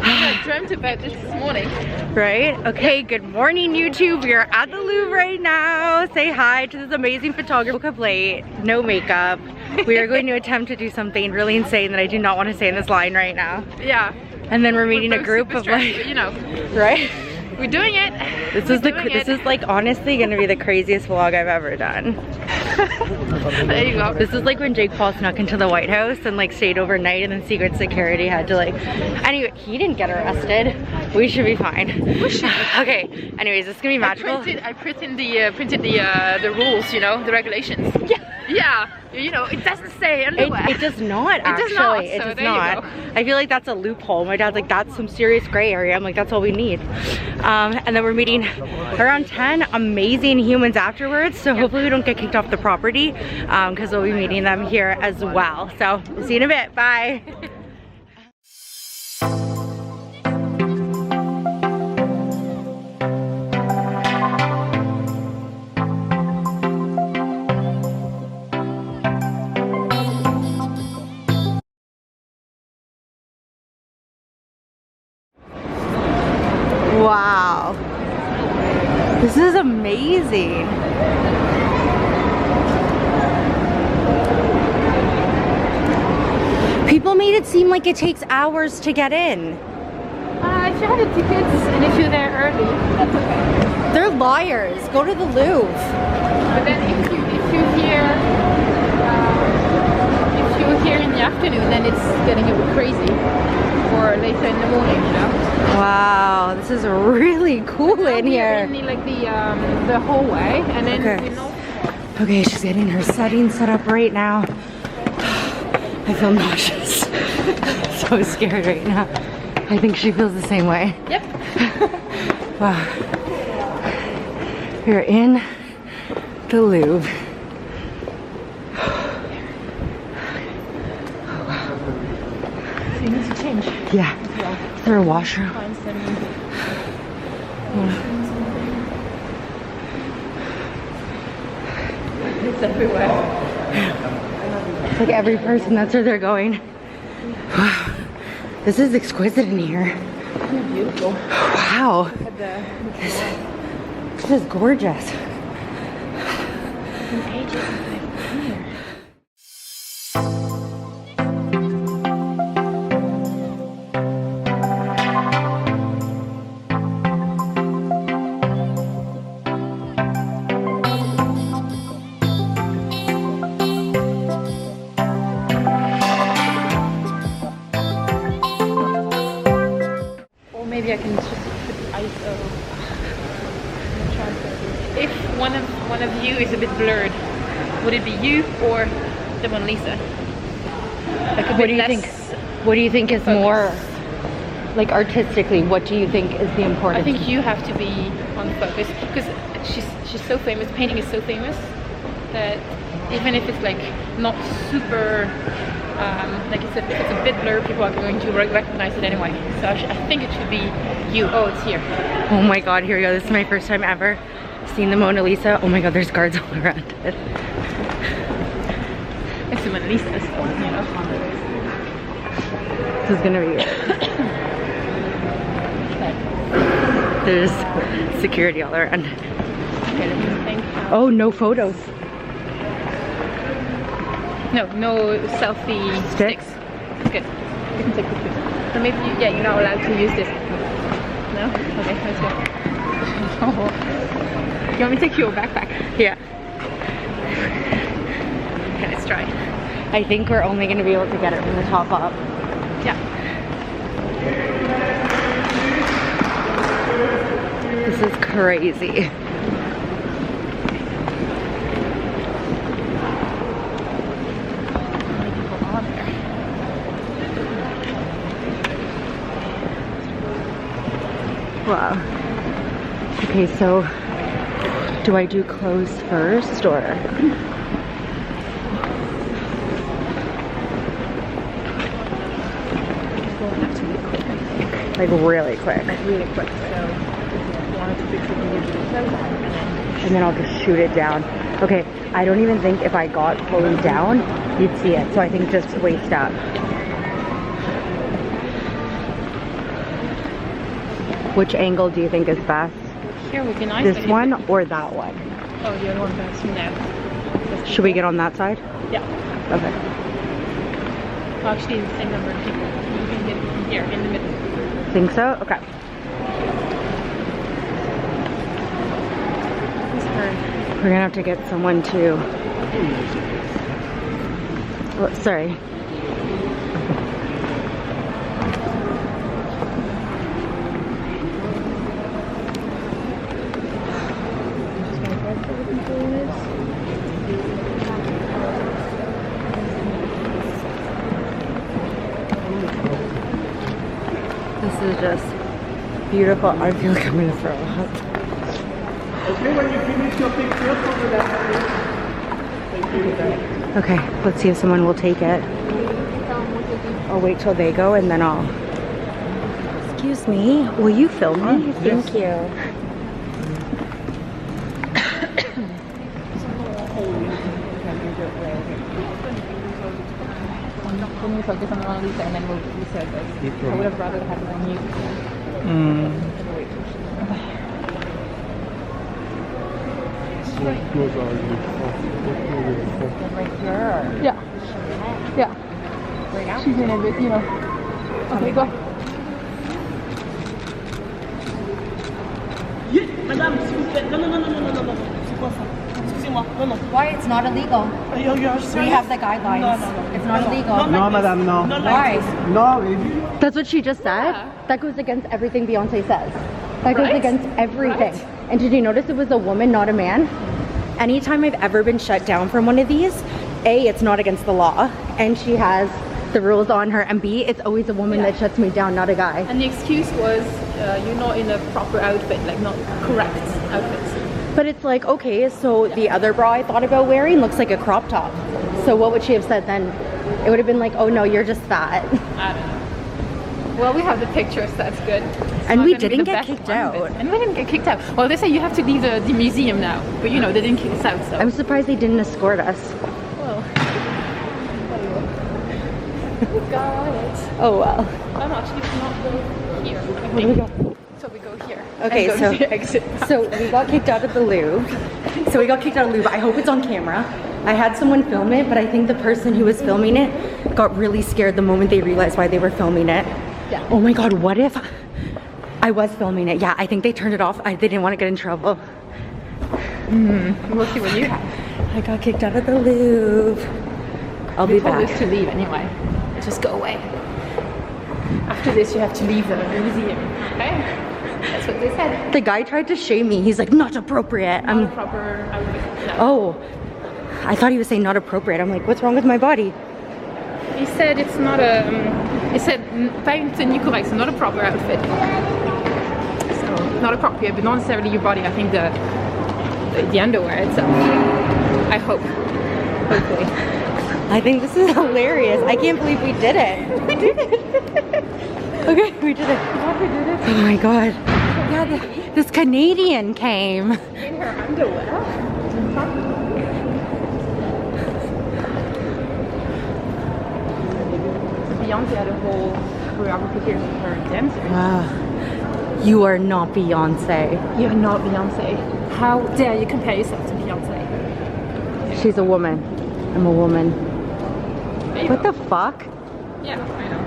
I dreamt about this morning. Right? Okay, good morning YouTube. We are at the Louvre right now. Say hi to this amazing photographer. Woke up late, no makeup. We are going to attempt to do something really insane that I do not want to say in this line right now. Yeah. And then we're meeting a group of like, you know, right? We're doing it. This is like honestly gonna be the craziest vlog I've ever done. There you go. This is like when Jake Paul snuck into the White House and like stayed overnight, and then Secret Security had to like. Anyway, he didn't get arrested. We should be fine. We should. Okay. Anyways, this is gonna be magical. I printed the rules, you know, the regulations. Yeah. Yeah. You know, it doesn't say underwear. It does not actually. It does not. I feel like that's a loophole. My dad's like, that's some serious gray area. I'm like, that's all we need. And then we're meeting around 10 amazing humans afterwards. So hopefully we don't get kicked off the property because we'll be meeting them here as well. So we'll see you in a bit. Bye. Wow, this is amazing. People made it seem like it takes hours to get in. If you have the tickets and if you're there early, that's okay. They're liars. Go to the Louvre. But then if you're here in the afternoon, then it's getting a bit crazy. Or later in the morning, you know. Wow, this is really cool in here. In like the hallway, and then okay. you know. Okay, she's getting her settings set up right now. I feel nauseous. So scared right now. I think she feels the same way. Yep. Wow. We're in the Louvre. You need to change. Yeah. Is there a washroom? It's everywhere. It's like every person, that's where they're going. Wow. This is exquisite in here. Beautiful. Wow. This is gorgeous. Maybe I can just put the ISO. If one of you is a bit blurred, would it be you or the Mona Lisa? Like what do you think? What do you think is focus. More like artistically? What do you think is the important? I think you have to be on focus because she's so famous. Painting is so famous that even if it's like not super. Like if it's a bit blurred, people are going to recognize it anyway. So I think it should be you. Oh, it's here. Oh my god, here we go. This is my first time ever seeing the Mona Lisa. Oh my god, there's guards all around it. It's the Mona Lisa, so, you know. This is gonna be it. There's security all around. Okay, let me think. Oh, no photos. No selfie sticks. That's good. You can take pictures. So maybe you're not allowed to use this. No? Okay, let's go. You want me to take your backpack? Yeah. Okay, let's try. I think we're only going to be able to get it from the top up. Yeah. This is crazy. Wow. Okay, so do I do closed first or? Like really quick. Like really quick. So wanted to fix it and then I'll just shoot it down. Okay, I don't even think if I got fully down, you'd see it. So I think just waist up. Which angle do you think is best? Here would be nice. This one or that one? Oh, the other one best. No. Should we get on that side? Yeah. Okay. Well, actually, the same number of people. You can get here in the middle. Think so? Okay. We're gonna have to get someone to. Oh, sorry. This is just beautiful. I feel like I'm gonna throw up. Okay, when you finish your picture, for the last one. Okay, let's see if someone will take it. I'll wait till they go and then I'll. Excuse me, will you film me? Yes. Thank you. Can you focus on the Mona Lisa and then we'll reset this? I would have rather had it on you. Right here. Yeah. Yeah. Right now? She's in a bit, you know. Okay, go. Madame, s'il vous plaît. Non, non, non, non, non, non, non, non. C'est quoi ça? Excusez-moi. Non, non. Why? It's not illegal. We have the guidelines. No, no, no. It's not illegal. No, madame, no. Why? No, That's what she just said? Yeah. That goes against everything Beyonce says. That goes Right? against everything. Right. And did you notice it was a woman, not a man? Anytime I've ever been shut down from one of these, A, it's not against the law, and she has the rules on her, and B, it's always a woman that shuts me down, not a guy. And the excuse was you're not in a proper outfit, like not correct outfit. But it's like, okay, so the other bra I thought about wearing looks like a crop top. So what would she have said then? It would have been like, oh no, you're just fat. I don't know. Well, we have the pictures, that's good. And we didn't get kicked out. And we didn't get kicked out. Well, they say you have to leave the museum now, but you know, they didn't kick us out, so. I'm surprised they didn't escort us. Well, we got it. Oh well. I'm actually not going here. Where do we go? So we go here. Okay, and go to the exit. So we got kicked out of the Louvre. I hope it's on camera. I had someone film it, but I think the person who was filming it got really scared the moment they realized why they were filming it. Yeah. Oh my God, what if I was filming it? Yeah, I think they turned it off. They didn't want to get in trouble. We'll see what you have. I got kicked out of the Louvre. I'll be back. They told us to leave anyway. Just go away. After this, you have to leave the museum. Okay? That's what they said. The guy tried to shame me. He's like, not appropriate. Not a proper outfit. No. Oh, I thought he was saying not appropriate. I'm like, what's wrong with my body? He said it's not a. He said pas une tenue correcte, so not a proper outfit. So not appropriate, but not necessarily your body. I think the underwear itself. I hope. Hopefully. I think this is hilarious. I can't believe we did it. We did it. Okay, we did it. Oh my God. Yeah, this Canadian came. In her underwear. Beyonce had a whole choreography here with her dancers. You are not Beyonce. You're not Beyonce. How dare you compare yourself to Beyonce? She's a woman. I'm a woman. There you What go. the fuck? Yeah, I know.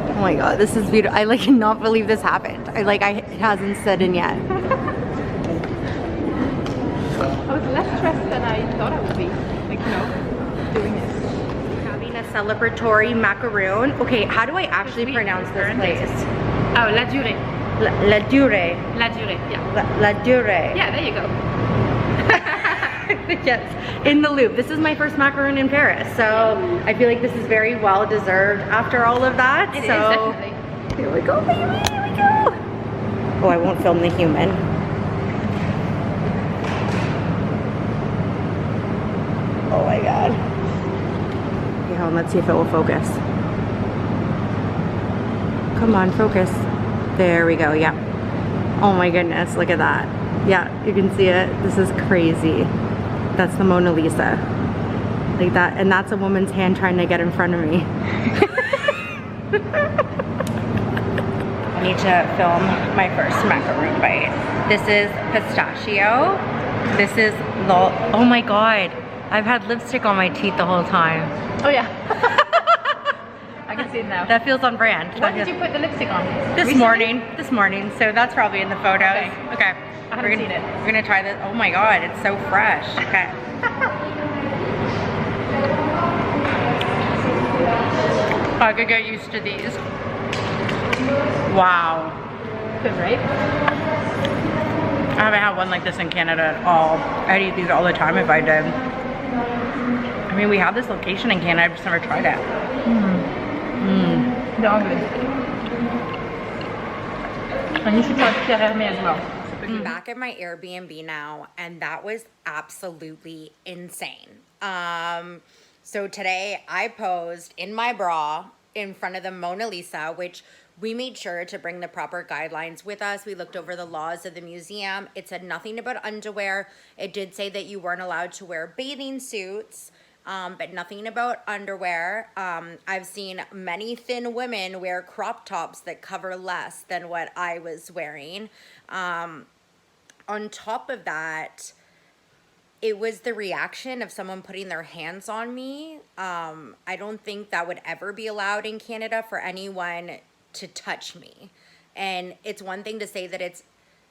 Oh my God, this is beautiful. I cannot believe this happened. It hasn't set in yet. I was less stressed than I thought I would be. Like, you know, doing this. Having a celebratory macaroon. Okay, how do I actually pronounce this place? Oh, La Durée. La Durée. La Durée, yeah. La Durée. Yeah, there you go. Yes, in the Louvre. This is my first macaroon in Paris, so I feel like this is very well deserved after all of that. It is, so definitely. here we go, baby. Here we go. Oh, I won't film the human. Oh my God. Okay, hold on, let's see if it will focus. Come on, focus. There we go, yeah. Oh my goodness, look at that. Yeah, you can see it. This is crazy. That's the Mona Lisa. Like that, and that's a woman's hand trying to get in front of me. I need to film my first macaroon bite. This is pistachio. This is oh my god. I've had lipstick on my teeth the whole time. Oh yeah. I can see it now. That feels on brand. When did you put the lipstick on? This morning. So that's probably in the photos. Okay. I haven't seen it. We're gonna try this. Oh my god, it's so fresh. Okay. I could get used to these. Wow. Good, right? I haven't had one like this in Canada at all. I'd eat these all the time if I did. I mean, we have this location in Canada, I've just never tried it. They're all good. And you should try Pierre Hermé as well. I'm back at my Airbnb now, and that was absolutely insane. So today I posed in my bra in front of the Mona Lisa, which we made sure to bring the proper guidelines with us. We looked over the laws of the museum. It said nothing about underwear. It did say that you weren't allowed to wear bathing suits, but nothing about underwear. I've seen many thin women wear crop tops that cover less than what I was wearing. On top of that, it was the reaction of someone putting their hands on me. I don't think that would ever be allowed in Canada for anyone to touch me. And it's one thing to say that it's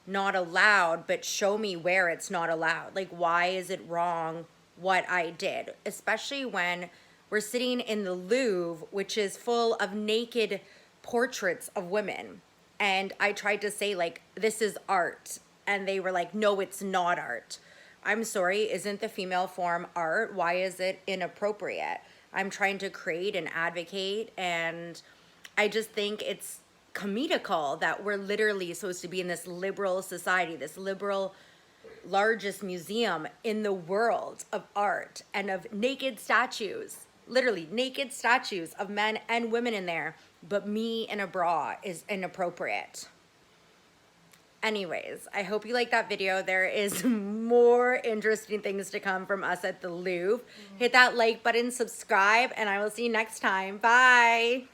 not allowed, but show me where it's not allowed. Like, why is it wrong what I did? Especially when we're sitting in the Louvre, which is full of naked portraits of women. And I tried to say, like, this is art. And they were like, no, it's not art. I'm sorry, isn't the female form art? Why is it inappropriate? I'm trying to create and advocate, and I just think it's comedical that we're literally supposed to be in this liberal society, this liberal, largest museum in the world of art and of naked statues, literally naked statues of men and women in there, but me in a bra is inappropriate. Anyways, I hope you liked that video. There is more interesting things to come from us at the Louvre. Hit that like button, subscribe, and I will see you next time. Bye.